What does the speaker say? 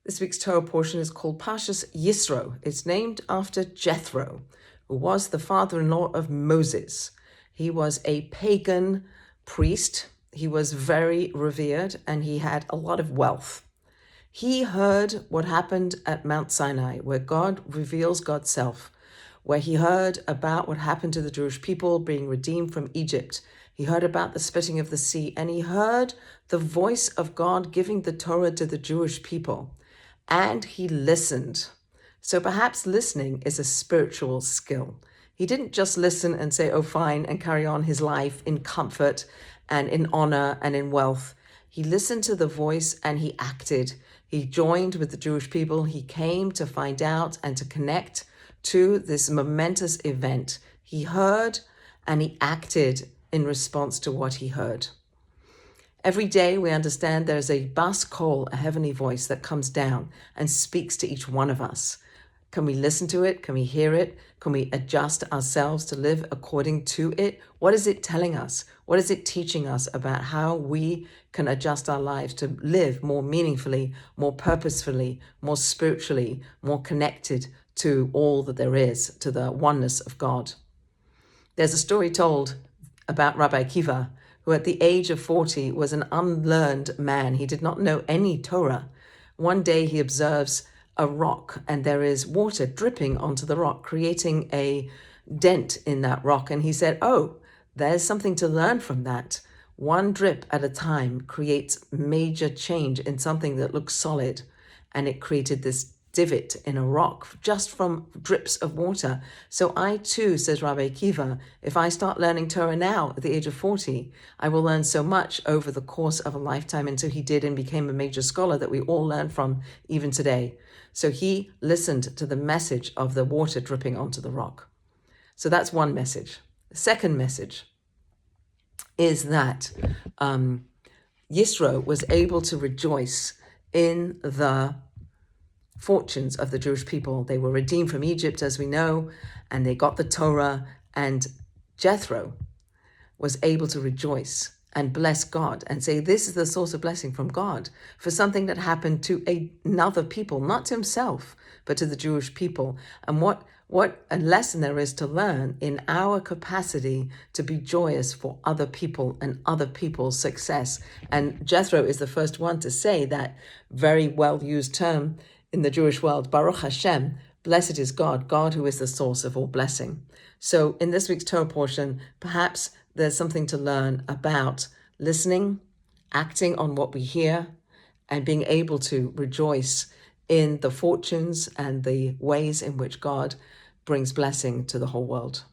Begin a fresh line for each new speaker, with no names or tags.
This week's Torah portion is called Parashat Yitro. It's named after Jethro, who was the father-in-law of Moses. He was a pagan priest. He was very revered and he had a lot of wealth. He heard what happened at Mount Sinai, where God reveals God's self, where he heard about what happened to the Jewish people being redeemed from Egypt. He heard about the splitting of the sea, and he heard the voice of God giving the Torah to the Jewish people. And he listened. So perhaps listening is a spiritual skill. He didn't just listen and say, oh, fine, and carry on his life in comfort and in honor and in wealth. He listened to the voice and he acted. He joined with the Jewish people. He came to find out and to connect to this momentous event. He heard and he acted in response to what he heard. Every day we understand there's a bas kol, a heavenly voice that comes down and speaks to each one of us. Can we listen to it? Can we hear it? Can we adjust ourselves to live according to it? What is it telling us? What is it teaching us about how we can adjust our lives to live more meaningfully, more purposefully, more spiritually, more connected to all that there is, to the oneness of God? There's a story told about Rabbi Akiva, who at the age of 40 was an unlearned man. He did not know any Torah. One day he observes a rock and there is water dripping onto the rock, creating a dent in that rock. And he said, oh, there's something to learn from that. One drip at a time creates major change in something that looks solid. And it created this divot in a rock just from drips of water. So I too, says Rabbi Akiva, if I start learning Torah now at the age of 40, I will learn so much over the course of a lifetime. And so he did and became a major scholar that we all learn from even today. So he listened to the message of the water dripping onto the rock. So that's one message. The second message is that Yitro was able to rejoice in the fortunes of the Jewish people. They were redeemed from Egypt, as we know, and they got the Torah, and Jethro was able to rejoice and bless God and say, this is the source of blessing from God for something that happened to another people, not to himself, but to the Jewish people. And what a lesson there is to learn in our capacity to be joyous for other people and other people's success. And Jethro is the first one to say that very well-used term in the Jewish world, Baruch Hashem, blessed is God, God who is the source of all blessing. So in this week's Torah portion, perhaps there's something to learn about listening, acting on what we hear, and being able to rejoice in the fortunes and the ways in which God brings blessing to the whole world.